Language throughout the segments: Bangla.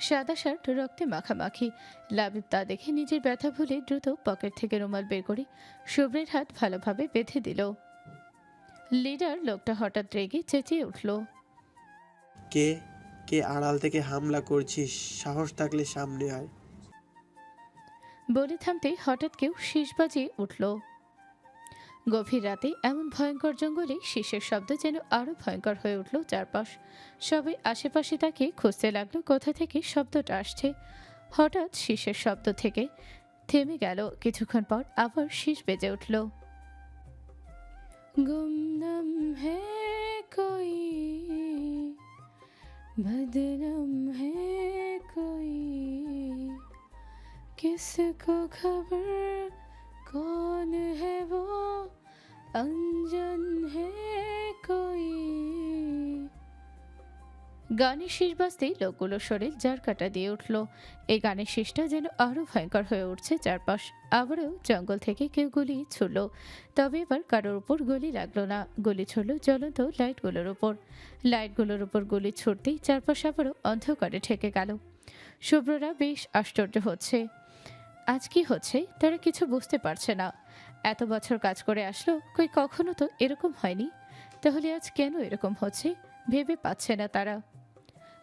সাদা শার্ট রক্তে মাখামাখি। লাবিব তা দেখে নিজের ব্যথা ভুলে দ্রুত পকেট থেকে রুমাল বের করে শুভ্রের হাত ভালোভাবে বেঁধে দিল। লিডার লোকটা হঠাৎ রেগে চেঁচিয়ে উঠল। কে কে আড়াল থেকে হামলা করছিস? সাহস থাকলে সামনে আয়। বলে থামতেই হঠাৎ কেউ শীষ বাজিয়ে উঠল। গভীর রাতে এমন ভয়ঙ্কর জঙ্গলে শীষের শব্দ যেন আরো ভয়ঙ্কর হয়ে উঠল চারপাশ। সবাই আশেপাশে তাকিয়ে খুঁজতে লাগলো কোথা থেকে শব্দটা আসছে। হঠাৎ শীষের শব্দ থেকে থেমে গেল। কিছুক্ষণ পর আবার শীষ বেজে উঠল। গুমনাম হে কোই, বদনাম হে কোই, किसको खबर कौन है वो अनजान है कोई। গানের শীষ বাজতেই লোকগুলোর শরীর জার কাটা দিয়ে উঠল। এই গানের শীষটা যেন আরো ভয়ঙ্কর হয়ে উঠছে চারপাশ। আবারও জঙ্গল থেকে কেউ গুলি ছুড়ল, তবে এবার কারোর উপর গুলি লাগলো না। গুলি ছুড়ল জ্বলন্ত লাইটগুলোর উপর গুলি ছুটতেই চারপাশ আবারও অন্ধকারে ঠেকে গেল। শুভ্ররা বেশ আশ্চর্য হচ্ছে। আজ কি হচ্ছে তারা কিছু বুঝতে পারছে না। এত বছর কাজ করে আসলো, কই কখনো তো এরকম হয়নি। তাহলে আজ কেন এরকম হচ্ছে ভেবে পাচ্ছে না তারা।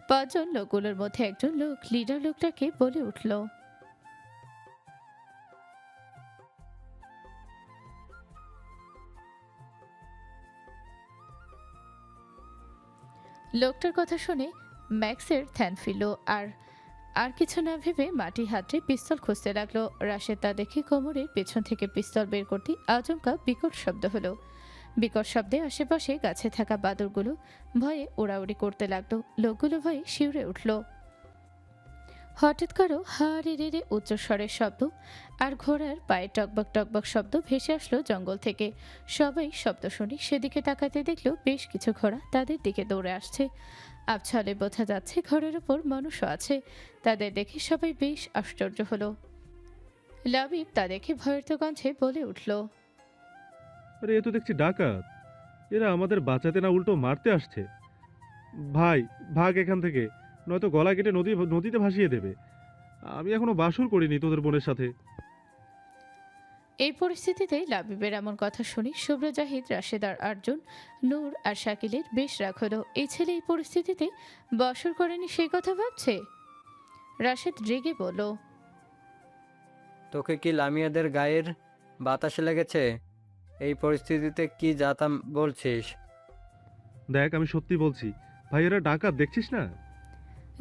5 জন লোকগুলোর মধ্যে একজন লোক লিডার লোকটাকে বলে উঠল। লোকটার কথা শুনে ম্যাক্সের ধ্যান ফিরল। আর আর কিছু না ভেবে মাটি হাতে পিস্তল খুঁজতে লাগলো। রাশেদ তা দেখে কোমরের পেছন থেকে পিস্তল বের করতে আচমকা বিকট শব্দ হলো। বিকট শব্দে আশেপাশে গাছে থাকা বাদুড়গুলো ভয়ে উড়াউড়ি করতে লাগলো। লোকগুলো ভয়ে শিউরে উঠল। হঠাৎ কারো হাড়ে রেড়ে উচ্চস্বরের শব্দ আর ঘোড়ার পায়ে টকবক টকবক শব্দ ভেসে আসলো জঙ্গল থেকে। সবাই শব্দ শুনে সেদিকে তাকাতে দেখলো বেশ কিছু ঘোড়া তাদের দিকে দৌড়ে আসছে। আবছালে বোঝা যাচ্ছে ঘোড়ার উপর মানুষও আছে। তাদের দেখে সবাই বেশ আশ্চর্য হলো। লাবিব তা দেখে ভয়ের তো কণ্ঠে বলে উঠল। আরে এ তো দেখছি ডাকাত। এরা আমাদের বাঁচাতে না উল্টো মারতে আসছে। ভাই, ভাগ এখান থেকে, নয়তো গলা কেটে নদীতে ভাসিয়ে দেবে। আমি এখনো বাসর করিনি তোদের বোনের সাথে। এই পরিস্থিতিতে লাবিবের এমন কথা শুনি শুভ্র, জাহিদ, রাশেদ আর আর্জুন, নূর আর শাকিলের বেশ রাগ হলো। এই ছেলে এই পরিস্থিতিতে বসর করেনি সেই কথা ভাবছে। রাশেদ রেগে বলল। তোকে কি লামিয়াদের গায়ের বাতাসে লেগেছে? এই পরিস্থিতিতে কি যাতাম বলছিস? দেখ, আমি সত্যি বলছি ভাই, এরা ডাকাত, দেখছিস না?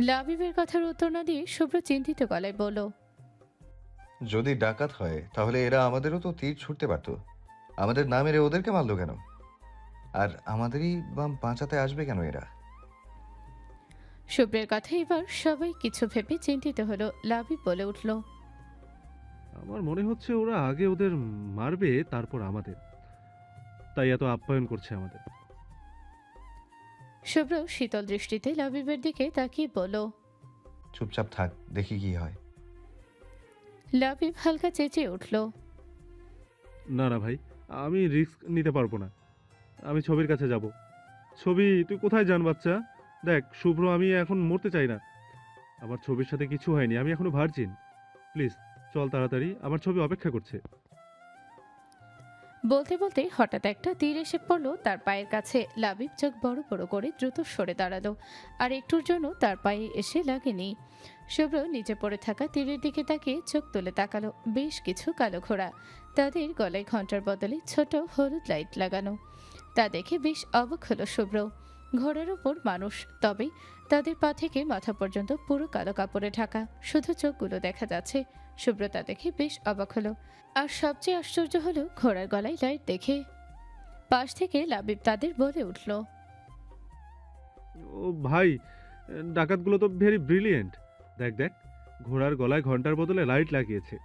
লাবিবের কথার উত্তর না দিয়ে শুভ্র চিন্তিত গলায় বলল। যদি ডাকাত হয় তাহলে এরা আমাদেরও তো তীর ছুটতে পারতো। আমাদের না মেরে ওদেরকে মারলো কেন? আর আমাদেরই বা বাঁচাতে আসবে কেন এরা? শুভ্রের কথা এবার সবাই কিছু ভেবে চিন্তিত হলো। লাবিব বলে উঠল। আমার মনে হচ্ছে ওরা আগে ওদের মারবে, তারপর আমাদের, তাই এত আপ্যায়ন করছে আমাদের। শুভ্র শীতল দৃষ্টিতে লাবিবের দিকে তাকিয়ে বলল। চুপচাপ থাক, দেখি কি হয়। লাবিব হালকা চেঁচিয়ে উঠল। না না ভাই, আমি রিস্ক নিতে পারবো না। আমি ছবির কাছে যাব। ছবি, তুই কোথায় যান বাচ্চা? দেখ শুভ্র, আমি এখন মরতে চাই না। আমার ছবির সাথে কিছু হয়নি, আমি এখনো ভার্জিন। প্লিজ চল তাড়াতাড়ি, আমার ছবি অপেক্ষা করছে। বলতে বলতে হঠাৎ একটা তীর এসে পড়ল তার পায়ের কাছে। লাবিব চোখ বড় বড় করে দ্রুত সরে দাঁড়ালো। আর একটুর জন্য তার পায়ে এসে লাগেনি। শুভ্র নিচে পড়ে থাকা তীরের দিকে তাকিয়ে চোখ তুলে তাকালো। বেশ কিছু কালো ঘোড়া, তাদের গলায় ঘণ্টার বদলে ছোট হলুদ লাইট লাগানো। তা দেখে বেশ অবাক হলো শুভ্র। ঘোড়ার উপর মানুষ, তবে তাদের পা থেকে মাথা পর্যন্ত পুরো কালো কাপড়ে ঢাকা, শুধু চোখগুলো দেখা যাচ্ছে। শুভ্র তা দেখে বেশ অবাক হলো। আর সবচেয়ে আশ্চর্য হলো ঘোড়ার গলায় লাইট দেখে। পাশ থেকে লাবিব তাদের বলে উঠল। ও ভাই, ডাকাতগুলো তো ভেরি ব্রিলিয়েন্ট। দেখ দেখ, ঘোড়ার গলায় ঘন্টার বদলে লাইট লাগিয়েছে।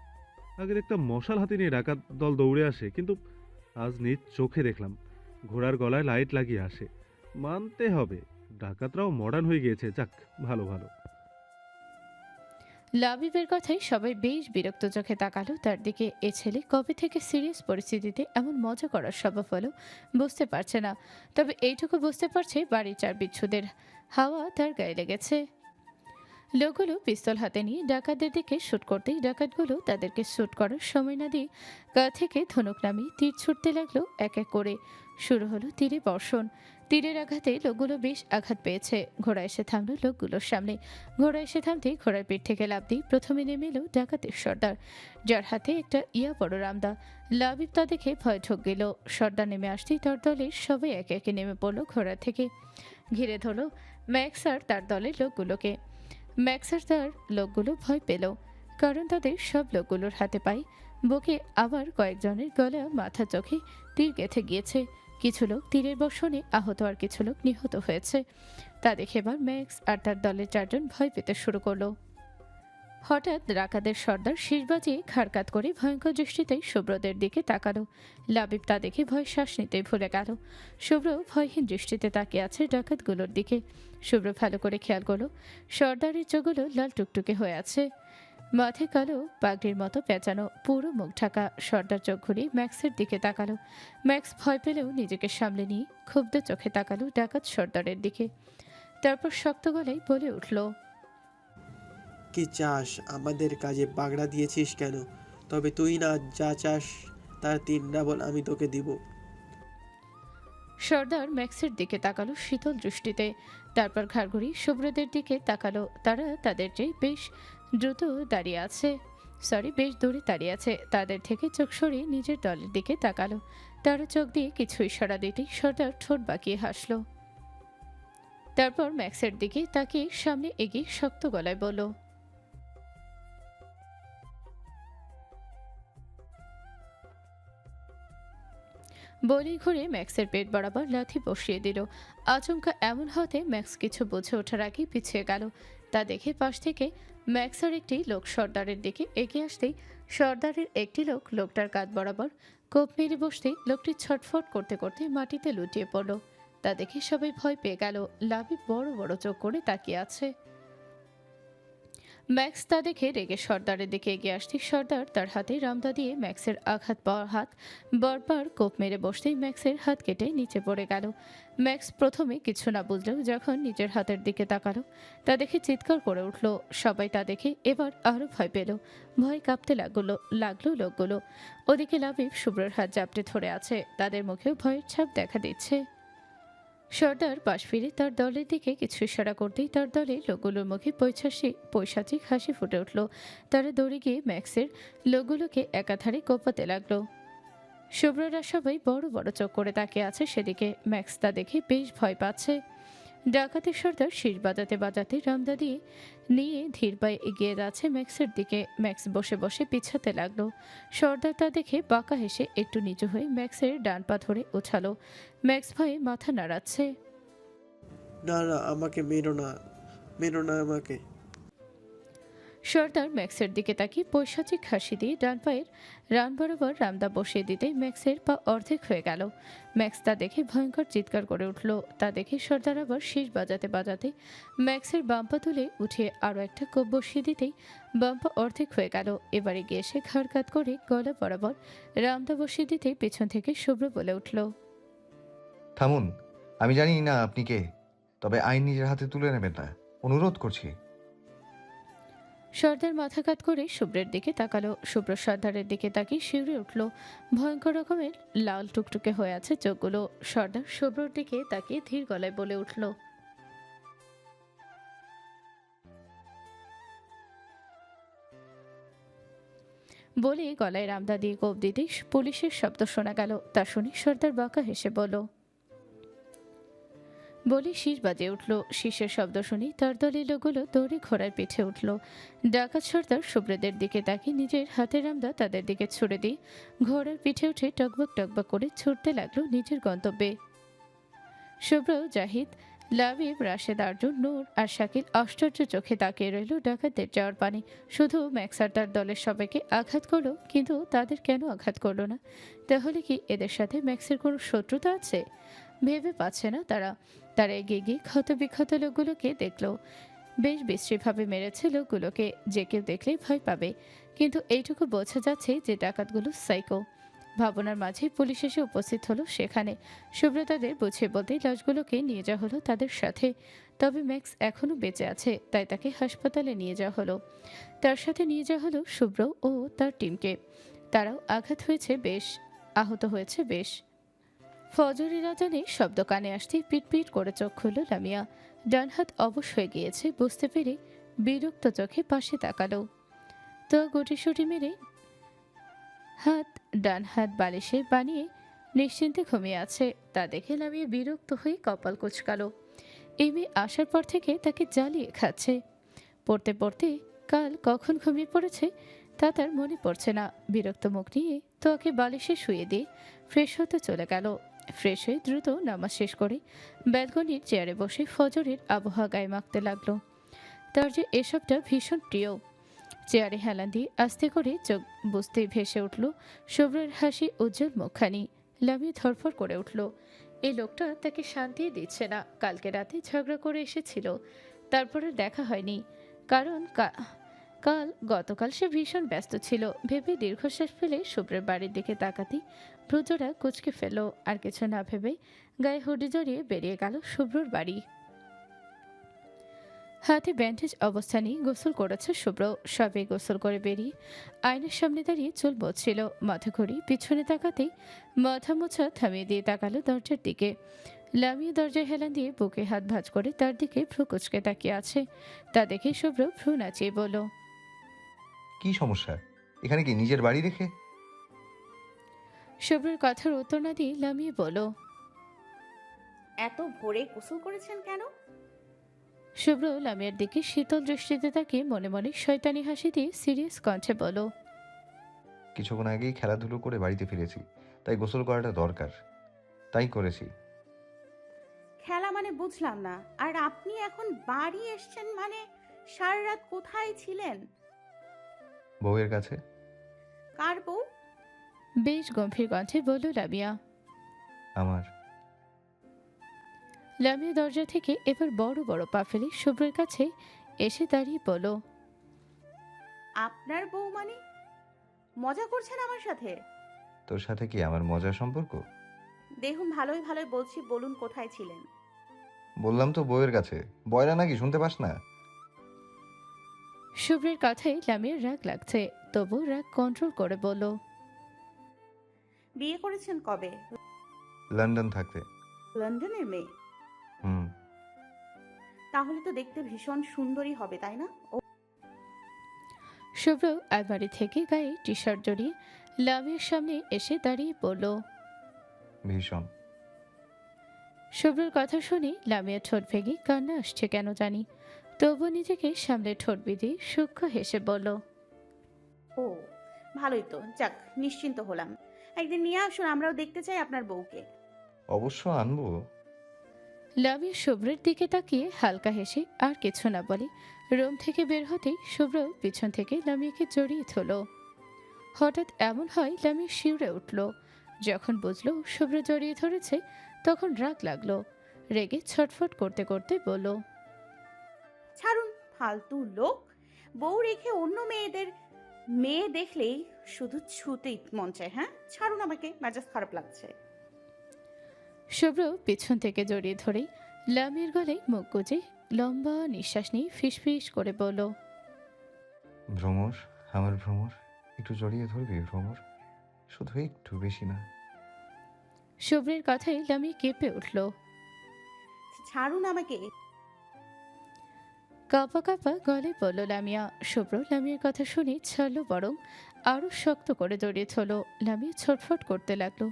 আগে দেখতাম মশাল হাতে নিয়ে ডাকাত দল দৌড়ে আসে, কিন্তু আজ নিজ চোখে দেখলাম ঘোড়ার গলায় লাইট লাগিয়ে আসে। মানতে হবে, ডাকাতরাও মডার্ন হয়ে গিয়েছে। যাক, ভালো ভালো। লাবিবের কথায় সবাই বেশ বিরক্ত চোখে তাকালো তার দিকে। এ ছেলে কবে থেকে সিরিয়াস পরিস্থিতিতে এমন মজা করার স্বভাব হলো বুঝতে পারছে না। তবে এইটুকু বুঝতে পারছে বাড়ির চার বিচ্ছুদের হাওয়া তার গায়ে লেগেছে। লোকগুলো পিস্তল হাতে নিয়ে ডাকাতদের দিকে শুট করতেই ডাকাতগুলো তাদেরকে শুট করার সময় না দিয়ে গা থেকে ধনুক নামিয়ে তীর ছুটতে লাগলো। এক এক করে শুরু হলো তীরে বর্ষণ। তীরের আঘাতে লোকগুলো বেশ আঘাত পেয়েছে। ঘোড়া এসে থামলো লোকগুলোর সামনে। ঘোড়া এসে থামতেই ঘোড়ার পিঠ থেকে লাফ দিয়ে প্রথমে নেমে এলো ডাকাতের সর্দার, যার হাতে একটা ইয়া বড় রামদা। লাবিব তা দেখে ভয় ঢোক গেল। সর্দার নেমে আসতেই তার দলের সবাই একে একে নেমে পড়লো ঘোড়া থেকে। ঘিরে ধরল ম্যাক্স আর তার দলের লোকগুলোকে। ম্যাক্স আর তার লোকগুলো ভয় পেল, কারণ তাদের সব লোকগুলোর হাতে পায়ে বুকে আবার কয়েকজনের গলা মাথা চোখে তীর গেঁথে গিয়েছে। কিছু লোক তীরের বর্ষণে আহত আর কিছু লোক নিহত হয়েছে। তা দেখে এবার ম্যাক্স আর তার দলের 4 জন ভয় পেতে শুরু করলো। হঠাৎ ডাকাতের সর্দার শীষ বাজিয়ে খাড়কাত করে ভয়ঙ্কর দৃষ্টিতে শুভ্রদের দিকে তাকালো। লাবিব তা দেখে ভয় শ্বাস নিতে ভুলে গেল। শুভ্র ভয়হীন দৃষ্টিতে তাকিয়ে আছে ডাকাতগুলোর দিকে। শুভ্র ভালো করে খেয়াল করলো সর্দারের চোখগুলো লাল টুকটুকে হয়ে আছে, মাথায় কালো পাগড়ির মতো পেঁচানো, পুরো মুখ ঢাকা। সর্দার চোখ ঘুরিয়ে ম্যাক্সের দিকে তাকালো। ম্যাক্স ভয় পেলেও নিজেকে সামলে নিয়ে ক্ষুব্ধ চোখে তাকালো ডাকাত সর্দারের দিকে। তারপর শক্ত গলায় বলে উঠল, কি চাস? আমাদের কাজে পাগড়া দিয়েছিস কেন? তবে তুই না যা চাস তার 3 ডাবল আমি তোকে দিব। সর্দার ম্যাক্সের দিকে তাকালো শীতল দৃষ্টিতে। তারপর ঘাড় ঘুরিয়ে শুভ্রদের দিকে তাকালো। তারা তাদের চেয়ে বেশ দ্রুত দাঁড়িয়ে আছে, বেশ দূরে দাঁড়িয়ে আছে। তাদের থেকে চোখ সরিয়ে নিজের দলের দিকে তাকালো। তারা চোখ দিয়ে কিছু ইশারা দিতেই সর্দার ঠোঁট বাঁকিয়ে হাসল। তারপর ম্যাক্সের দিকে তাকিয়ে সামনে এগিয়ে শক্ত গলায় বলল, বলেই ঘুরে ম্যাক্সের পেট বরাবর লাথি বসিয়ে দিল। আচমকা এমন হতে ম্যাক্স কিছু বুঝে ওঠার আগেই পিছিয়ে গেল। তা দেখে পাশ থেকে ম্যাক্সের একটি লোক সর্দারের দিকে এগিয়ে আসতেই সর্দারের একটি লোক লোকটার কাঁধ বরাবর কোপ মেরে বসতেই লোকটি ছটফট করতে করতে মাটিতে লুটিয়ে পড়ল। তা দেখে সবাই ভয় পেয়ে গেল। লাবিব বড় বড় চোখ করে তাকিয়ে আছে। ম্যাক্স তা দেখে রেগে সর্দারের দিকে এগিয়ে আসতেই সর্দার তার হাতে রামদা দিয়ে ম্যাক্সের আঘাত পাওয়া হাত বারবার কোপ মেরে বসতেই ম্যাক্সের হাত কেটে নিচে পড়ে গেল। ম্যাক্স প্রথমে কিছু না বুঝলেও যখন নিজের হাতের দিকে তাকালো তা দেখে চিৎকার করে উঠল। সবাই তা দেখে এবার আরো ভয় পেল। ভয় কাঁপতে লাগলো লোকগুলো। ওদিকে লাবিব শুভ্রর হাত জাপটে ধরে আছে। তাদের মুখেও ভয়ের ছাপ দেখা দিচ্ছে। সর্দার পাশ ফিরে তার দলের দিকে কিছু ইশারা করতেই তার দলের লোকগুলোর মুখে পৈশাচিক হাসি ফুটে উঠল। তারা দৌড়ে গিয়ে ম্যাক্সের লোকগুলোকে একাধারে কোপাতে লাগলো। শুভ্ররা সবাই বড় বড় চোখ করে তাকিয়ে আছে সেদিকে। ম্যাক্স তা দেখে বেশ ভয় পাচ্ছে। ডাকাতের সর্দার শীষ বাজাতে বাজাতে রামদা দিয়ে নিয়ে ধীর পায়ে এগিয়ে যাচ্ছে ম্যাক্সের দিকে। ম্যাক্স বসে বসে পিছাতে লাগলো। সর্দার তা দেখে বাঁকা হেসে একটু নিচু হয়ে ম্যাক্সের ডান পা ধরে উঠালো। ম্যাক্স ভয়ে মাথা নাড়াচ্ছে। না না, আমাকে মেরো না, মেরো না আমাকে। সর্দার ম্যাক্সের দিকে তাকিয়ে পৈশাচিক হাসি দিয়ে ডান পায়ের রান বরাবর রামদা বসিয়ে দিতে ম্যাক্সের পা অর্ধেক হয়ে গেল। ম্যাক্স তা দেখে ভয়ঙ্কর চিৎকার করে উঠল। তা দেখে সর্দার আবার শীষ বাজাতে বাজাতে ম্যাক্সের বাম্পা তুলে উঠিয়ে আরও একটা কোপ বসিয়ে দিতেই বাম্পা অর্ধেক হয়ে গেল। এবারে গিয়ে এসে ঘাড় কাত করে গলা বরাবর রামদা বসিয়ে দিতেই পেছন থেকে শুভ্র বলে উঠল, থামুন, আমি জানি না আপনি কে, তবে আইন নিজের হাতে তুলে নেবেন না, অনুরোধ করছি। সর্দার মাথা কাত করে শুভ্রের দিকে তাকালো। শুভ্র সর্দারের দিকে তাকিয়ে শিউরে উঠল। ভয়ঙ্কর রকমের লাল টুকটুকে হয়ে আছে চোখগুলো। সর্দার শুভ্রর দিকে তাকিয়ে ধীর গলায় বলে উঠল, বলে গলায় রামদা দিয়ে কোপ দিতেই পুলিশের শব্দ শোনা গেল। তা শুনে সর্দার বাঁকা হেসে বলে শীষ বাজে উঠল। শীষের শব্দ শুনি তার দলের লোকগুলো দৌড়ে ঘোড়ার পিঠে উঠল। ডাকাত সর্দার শুভ্রদের দিকে তাকিয়ে নিজের হাতের রামদা তাদের দিকে ছুড়ে দিয়ে ঘোড়ার পিঠে উঠে টকবক টকবক করে ছুটতে লাগলো নিজের গন্তব্যে। শুভ্র, জাহিদ, লাবিব, রাশেদ, আর্জুন, নূর আর শাকিল আশ্চর্য চোখে তাকিয়ে রইল ডাকাতদের যাওয়ার পানে। শুধু ম্যাক্স আর তার দলের সবাইকে আঘাত করলো, কিন্তু তাদের কেন আঘাত করলো না? তাহলে কি এদের সাথে ম্যাক্সের কোনো শত্রুতা আছে? ভেবে পাচ্ছে না তারা। তারা এগিয়ে গিয়ে ক্ষত বিক্ষত লোকগুলোকে দেখলো। বেশ বিশ্রীভাবে মেরেছে লোকগুলোকে, যে কেউ দেখলেই ভয় পাবে। কিন্তু এইটুকু বোঝা যাচ্ছে যে ডাকাতগুলো সাইকো। ভাবনার মাঝে পুলিশ এসে উপস্থিত হলো সেখানে। শুভ্র তাদের বুঝিয়ে বলতে লাশগুলোকে নিয়ে যাওয়া হলো তাদের সাথে। তবে ম্যাক্স এখনও বেঁচে আছে, তাই তাকে হাসপাতালে নিয়ে যাওয়া হলো। তার সাথে নিয়ে যাওয়া হলো শুভ্র ও তার টিমকে। তারাও আঘাত হয়েছে বেশ, আহত হয়েছে বেশ। ফজরের আজানে শব্দ কানে আসতেই পিটপিট করে চোখ খুলল লামিয়া। ডান হাত অবশ হয়ে গিয়েছে বুঝতে পেরে বিরক্ত চোখে পাশে তাকালো। তো গুটিসুটি মেরে ডান হাত বালিশে বানিয়ে নিশ্চিন্তে ঘুমিয়ে আছে। তা দেখে লামিয়া বিরক্ত হয়ে কপাল কুঁচকালো। এই মেয়ে আসার পর থেকে তাকে জ্বালিয়ে খাচ্ছে। পড়তে পড়তে কাল কখন ঘুমিয়ে পড়েছে তা তার মনে পড়ছে না। বিরক্ত মুখ নিয়ে তোকে বালিশে শুয়ে দিয়ে ফ্রেশ হতে চলে গেল। ফ্রেশ হয়ে দ্রুত নামাজ শেষ করে ব্যালকনির চেয়ারে বসে ফজরের আবহাওয়া গায়ে মাখতে লাগলো। তার যে এসবটা ভীষণ প্রিয়। চেয়ারে হেলান দিয়ে আস্তে করে চোখ বুঝতেই ভেসে উঠল শুভ্রের হাসি উজ্জ্বল মুখখানি। লামিয়া ধরফর করে উঠল। এই লোকটা তাকে শান্তি দিচ্ছে না। কালকে রাতে ঝগড়া করে এসেছিল, তারপরে দেখা হয়নি। কারণ গতকাল সে ভীষণ ব্যস্ত ছিল ভেবে দীর্ঘশ্বাস ফেলে শুভ্রের বাড়ির দিকে তাকাতেই ভ্রুজোড়া কুচকে ফেলল। আর কিছু না ভেবে গায়ে হুডি জড়িয়ে বেরিয়ে গেল শুভ্রর বাড়ি। হাতে ব্যান্ডেজ অবস্থা নিয়ে গোসল করেছে শুভ্র। সবে গোসল করে বেরিয়ে আয়নার সামনে দাঁড়িয়ে চুল বলছিল। মাথা ঘুরি পিছনে তাকাতেই মাথা মোছা থামিয়ে দিয়ে তাকালো দরজার দিকে। লামিয়ে দরজায় হেলান দিয়ে বুকে হাত ভাঁজ করে তার দিকে ভ্রু কুচকে তাকিয়ে আছে। তা দেখে শুভ্র ভ্রু নাচিয়ে বলল, কি সমস্যা? এখানে কি নিজের বাড়ি রেখে? শুভ্রের কথার উত্তর না দিয়ে লামিয়ে বলল, এত ভোরে গোসল করেছেন কেন? শুভ্র লামিয়ার দিকে শীতল দৃষ্টিতে তাকিয়ে মনে মনে শয়তানি হাসি দিয়ে সিরিয়াস কণ্ঠে বলল, কিছুক্ষণ আগেই খেলাধুলো করে বাড়িতে ফিরেছি, তাই গোসল করাটা দরকার, তাই করেছি। খেলা মানে বুঝলাম না। আর আপনি এখন বাড়ি এসছেন মানে সারা রাত কোথায় ছিলেন? বউয়ের কাছে। কার বউ? বেশ গম্ভীর কণ্ঠে বলল লামিয়া। আমার। লামিয়া দরজা থেকে এবার বড় বড় পা ফেলে শুভ্রের কাছে এসে দাঁড়িয়ে বলল, আপনার বউ মানে? মজা করছেন আমার সাথে? তোর সাথে কি আমার মজার সম্পর্ক? দেখুন ভালোই ভালোই বলছি, বলুন কোথায় ছিলেন? বললাম তো বউয়ের কাছে। বয়রা নাকি, শুনতে পাস না? শুভ্রের কথায় লামিয়ার রাগ লাগছে, তবু রাগ কন্ট্রোল করে বলল, বিয়ে করেছেন কবে? লন্ডন থাকতে। লন্ডনের মেয়ে? হুম। তাহলে তো দেখতে ভীষণ সুন্দরী হবে, তাই না? ও শুভ্র আলমারি থেকে গায়ে টি শার্ট জড়িয়ে লামিয়ার সামনে এসে দাঁড়িয়ে পড়ল। ভীষণ। শুভ্রের কথা শুনে লামিয়া ঠোঁট ভেঙে কান্না আসছে কেন জানি, তবু নিজেকে সামনে ঠোঁট বিধিয়ে সূক্ষ্ম হেসে বলল, ও ভালোই তো, যাক নিশ্চিন্ত হলাম। একদিন নিয়ে আসুন, আমরাও দেখতে চাই আপনার বউকে। অবশ্য আনবো। লামিয়া শুভ্রের দিকে তাকিয়ে হালকা হেসে আর কিছু না বলে রুম থেকে বের হতেই শুভ্র পিছন থেকে লামিয়াকে জড়িয়ে ধরল। হঠাৎ এমন হয় লামিয়া শিউরে উঠল। যখন বুঝলো শুভ্র জড়িয়ে ধরেছে তখন রাগ লাগলো। রেগে ছটফট করতে করতে বলল, ছাড়ুন, ফালতু লোক। বউ রেখে অন্য মেয়ে দেখলেই শুধু ছুতেই মন চায়। হ্যাঁ ছাড়ুন আমাকে, মেজাজ খারাপ লাগছে। শুভ্র পিছন থেকে জড়িয়ে ধরেই লামিয়ার গলায় মুখ গুজে লম্বা নিঃশ্বাস নিয়ে ফিসফিস করে বলল, ভ্রমর, আমার ভ্রমর, একটু জড়িয়ে ধরবি ভ্রমর, শুধু একটু, বেশি না। শুভ্রের কথায় লামিয়া কেঁপে উঠল। ছাড়ুন আমাকে। কাঁপা কাঁপা গলায় বলল লামিয়া। শুভ্র লামিয়ার কথা শুনে ছাড়ল, বরং আরো শক্ত করে জড়িয়ে ধরল। লামিয়া ছটফট করতে লাগলো।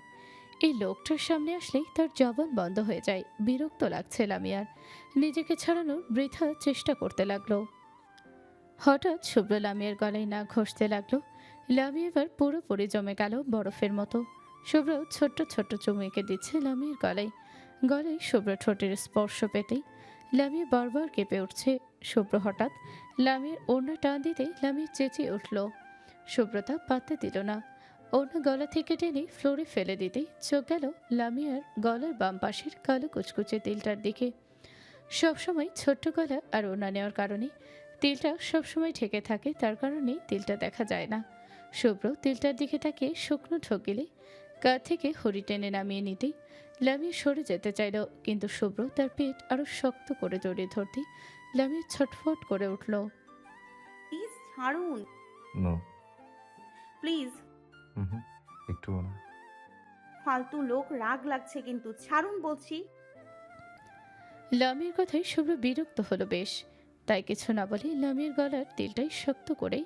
এই লোকটার সামনে আসলেই তার জবান বন্ধ হয়ে যায়। বিরক্ত লাগছে লামিয়ার। নিজেকে ছাড়ানোর বৃথা চেষ্টা করতে লাগলো। হঠাৎ শুভ্র লামিয়ার গলায় না ঘষতে লাগলো। লামিয়া এবার পুরোপুরি জমে গেল বরফের মতো। শুভ্র ছোট্ট ছোট্ট চুমুকে দিচ্ছে লামিয়ার গলায়। গলায় শুভ্র ঠোঁটের স্পর্শ পেতেই লামিয়া বারবার কেঁপে উঠছে। শুভ্র হঠাৎ লামিয়ার ওড়না টান দিতেই লামিয়া চেঁচিয়ে উঠল। শুভ্রতা পাত্তা দিল না। ওড়না গলা থেকে টেনে ফ্লোরে ফেলে দিতেই চোখ গেল লামিয়ার গলার বাম পাশের কালো কুচকুচে তিলটার দিকে। সবসময় ছোট্ট গলা আর ওড়না নেওয়ার কারণে তিলটা সবসময় ঢেকে থাকে, তার কারণে তিলটা দেখা যায় না। শুভ্র তিলটার দিকে তাকিয়ে শুকনো ঠকিলে কাঁধ থেকে হরি টেনে নামিয়ে নিতেই লামিয়া সরে যেতে চাইল, কিন্তু শুভ্র তার পেট আরো শক্ত করে জড়িয়ে ধরতে লামিয়া ছটফট করে উঠল। প্লিজ ছাড়ুন, নো। প্লিজ। হুম, একটুও না। ফালতু লোক, রাগ লাগছে কিন্তু, ছাড়ুন বলছি। লামিয়ার কথায় শুভ্র বিরক্ত হলো বেশ, তাই কিছু না বলে লামিয়ার গলার তিলটাই শক্ত করে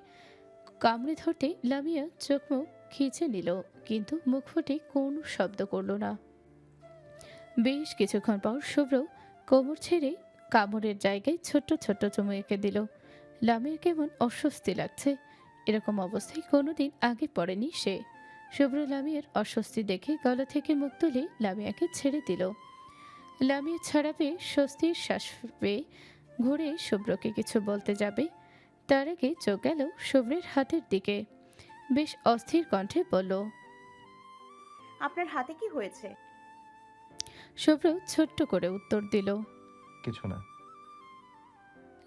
কামড়ে ধরতে লামিয়া চোখ মুখ খিচে নিল, কিন্তু মুখ ফুটে কোনো শব্দ করল না। বেশ কিছুক্ষণ পর শুভ্র কোমর ছেড়ে কামড়ের জায়গায় ছোট্ট ছোট্ট চুমু এঁকে দিল। লামিয়ার কেমন অস্বস্তি লাগছে, এরকম অবস্থায় কোনোদিন আগে পড়েনি সে। শুভ্র লামিয়ার অস্বস্তি দেখে গলা থেকে মুখ তুলে লামিয়াকে ছেড়ে দিল। লামিয়া ছাড়া পেয়ে স্বস্তির শ্বাস পেয়ে ঘুরে শুভ্রকে কিছু বলতে যাবে, তার আগে চোখ গেল শুভ্রের হাতের দিকে। বেশ অস্থির কণ্ঠে বলল, আপনার হাতে কি হয়েছে? শুভ্র ছোট্ট করে উত্তর দিল। কিছু না।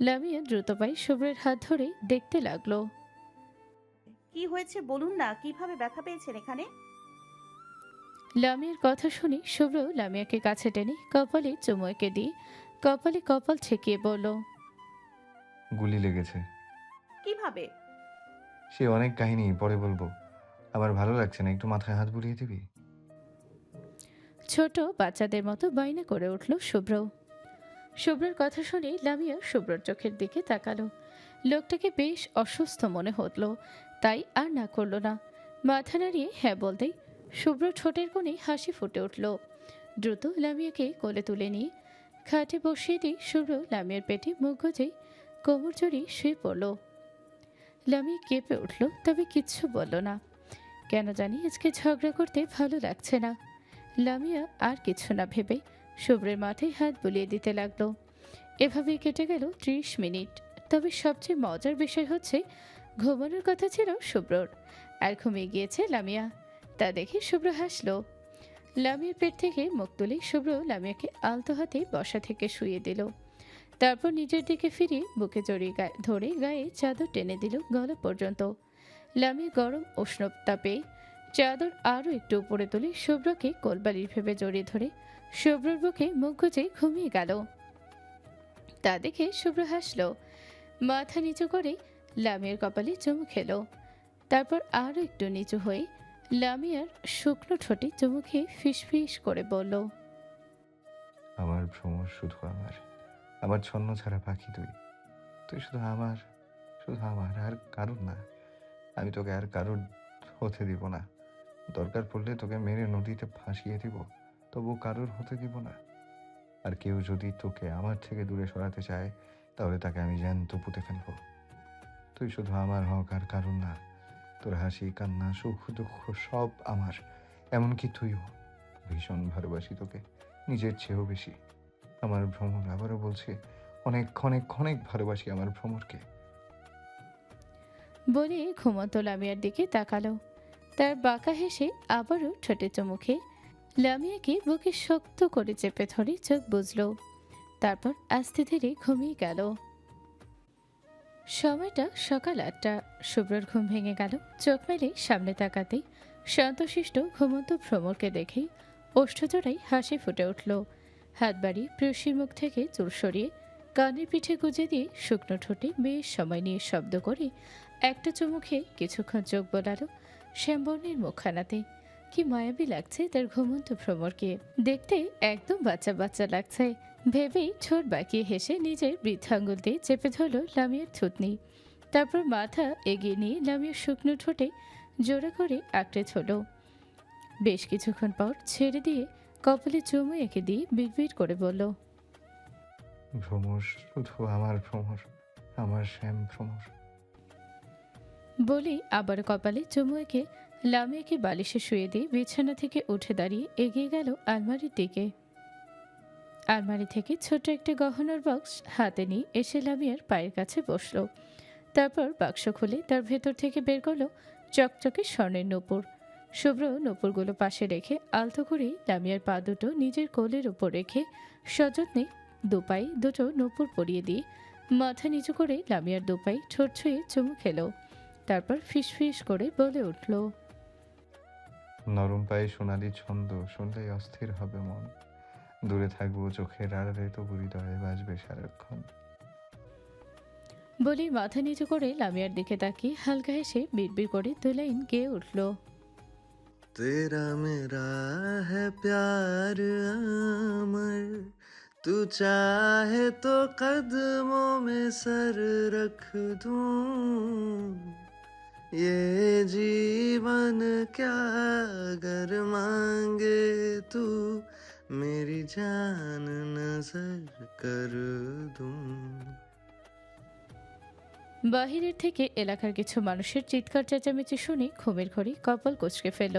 লামিয়া দ্রুত পায়ে শুভ্রের হাত ধরে দেখতে লাগলো। কি হয়েছে বলুন না, কিভাবে ব্যথা পেয়েছেন এখানে? লামিয়ার কথা শুনে শুভ্র লামিয়াকে কাছে টেনে কপালে চুমু এঁকে দিয়ে কপালে কপাল ছেঁকিয়ে বলল, গুলি লেগেছে। কিভাবে? সে অনেক কাহিনী পরে বলবো। আমার ভালো লাগছে না, একটু মাথায় হাত বুলিয়ে দিবি? ছোট বাচ্চাদের মতো বায়না করে উঠল শুভ্র। শুভ্রের কথা শুনে লামিয়া শুভ্রর চোখের দিকে তাকালো। লোকটাকে বেশ অসুস্থ মনে হলো, তাই আর না করলো না। মাথা নাড়িয়ে হ্যাঁ বলতেই শুভ্র ঠোঁটের কোণে হাসি ফুটে উঠল। দ্রুত লামিয়াকে কোলে তুলে নিয়ে খাটে বসিয়ে দিয়ে শুভ্র লামিয়ার পেটে মুখ গুজে কোমর জড়িয়ে শুয়ে পড়ল। লামিয়া কেঁপে উঠল, তবে কিচ্ছু বলল না। কেন জানি আজকে ঝগড়া করতে ভালো লাগছে না। লামিয়া আর কিছু না ভেবে শুভ্রের মাথায় হাত বুলিয়ে দিতে লাগলো। এভাবেই কেটে গেল 30 মিনিট। তবে সবচেয়ে মজার বিষয় হচ্ছে ঘুমানোর কথা ছিল শুভ্রর, আর ঘুমিয়ে গিয়েছে লামিয়া। তা দেখে শুভ্র হাসলো। লামিয়ার পেট থেকে মুখ তুলে শুভ্র লামিয়াকে আলতো হাতে বসা থেকে শুইয়ে দিল। তারপর নিজের দিকে ফিরিয়ে বুকে জড়িয়ে ধরে গায়ে চাদর টেনে দিল গলা পর্যন্ত। লামিয়া গরম উষ্ণতা পেয়ে চাদর আরও একটু উপরে তুলে শুভ্রকে কোলবালির ভেবে জড়িয়ে ধরে শুভ্রর বুকে মুখ গুজে ঘুমিয়ে গেল। তা দেখে শুভ্র হাসলো, মাথা নিচু করে লামিয়ার কপালে চুমু খেলো। তারপর আরও একটু নিচু হয়ে লামিয়ার শুকনো ঠোঁটে চুমু খেয়ে ফিসফিস করে বলল, আমার ভ্রমর শুধু আমার, আমার ছন্ন ছাড়া পাখি তুই। তুই শুধু আমার, শুধু আমার, আর কারুর না। আমি তোকে আর কারুর হতে দিব না। দরকার পড়লে তোকে মেরে নদীতে ভাসিয়ে দিব, তবু কারুর হতে দিব না। আর কেউ যদি তোকে আমার থেকে দূরে সরাতে চায়, তাহলে তাকে আমি জ্যান্ত পুঁতে ফেলবো। তুই শুধু আমার হক, আর কারুর না। তোর হাসি কান্না সুখ দুঃখ সব আমার, এমনকি তুইও। ভীষণ ভালোবাসি তোকে, নিজের চেয়েও বেশি। আমার ভ্রমর, আবারও বলছি, অনেক অনেক অনেক ভালোবাসি আমার ভ্রমরকে। বলে ঘুমন্ত লামিয়ার দিকে তাকালো। তার বাঁকা হেসে আবারও ঠোঁটে চুমু খেয়ে লামিয়াকে বুকে শক্ত করে চেপে ধরে চোখ বুঝলো। তারপর আস্তে ধীরে ঘুমিয়ে গেল। সময়টা সকাল 8টা। শুভ্রর ঘুম ভেঙে গেল। চোখ মেলে সামনে তাকাতেই শান্তশিষ্ট ঘুমন্ত ভ্রমরকে দেখেই ওষ্ঠজোড়ায় হাসি ফুটে উঠল। হাত বাড়িয়ে প্রেয়সীর মুখ থেকে চুল সরিয়ে কানের পিঠে গুজে দিয়ে শুকনো ঠোঁটে বেশ সময় নিয়ে শব্দ করে একটা চুমু খেয়ে কিছুক্ষণ চোখ বোলালো শ্যামবর্ণের মুখখানাতে। কি মায়াবী লাগছে তার ঘুমন্ত ভ্রমরকে, দেখতে একদম বাচ্চা বাচ্চা লাগছে। ভেবেই ঠোঁট বাঁকিয়ে হেসে নিজের বৃদ্ধাঙ্গুল দিয়ে চেপে ধরল লামিয়ার থুতনি। তারপর মাথা এগিয়ে নিয়ে লামিয়ার শুকনো ঠোঁটে জোরে করে আঁকড়ে ধরল। বেশ কিছুক্ষণ পর ছেড়ে দিয়ে কপালে চুমু এঁকে দিয়ে বিড়বিড় করে বলল, ভ্রমর শুধু আমার ভ্রমর, আমার শ্যাম ভ্রমর। বলেই আবার কপালে চুমু এঁকে লামিয়াকে বালিশে শুয়ে দিয়ে বিছানা থেকে উঠে দাঁড়িয়ে এগিয়ে গেল আলমারির দিকে। আলমারি থেকে ছোট একটা গহনার বক্স হাতে নিয়ে এসে লামিয়ার পায়ের কাছে বসল। তারপর বাক্স খুলে তার ভেতর থেকে বের করলো চকচকে স্বর্ণের নূপুর। শুভ্র নূপুরগুলো পাশে রেখে আলতো করে লামিয়ার পা দুটো নিজের কোলের উপর রেখে সযত্নে দুপায়ে দুটো নূপুর পরিয়ে দিয়ে মাথা নিচু করে লামিয়ার দুপায়ে ঠোঁট ছুঁয়ে চুমু খেলো। তারপর ফিসফিস করে বলে উঠল, নরম পায়ে সোনালি ছন্দ শুনলেই অস্থির হবে মন। দূরে থাকবো চোখের আড়ালে, তবু হৃদয়ে বাজবে সারাক্ষণ। বলেই মাথা নিচু করে লামিয়ার দিকে তাকিয়ে হালকা হেসে বিড়বিড় করে দু লাইন গেয়ে উঠল। तेरा मेरा है प्यार अमर, तू चाहे तो कदमों में सर रख दूं, ये जीवन क्या अगर मांगे तू, मेरी जान नजर कर दूं। বাহিরের থেকে এলাকার কিছু মানুষের চিৎকার চেঁচামেচি শুনে ঘুমের ঘড়ি কপাল কুঁচকে ফেলল।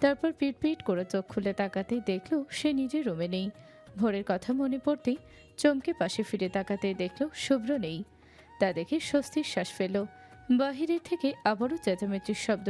তারপর পিটপিট করে চোখ খুলে তাকাতেই দেখল সে নিজের রুমে নেই। ভোরের কথা মনে পড়তেই চমকে পাশে ফিরে তাকাতেই দেখল শুভ্র নেই। তা দেখে স্বস্তির শ্বাস ফেল। বাহিরের থেকে আবারও চেঁচামেচির শব্দ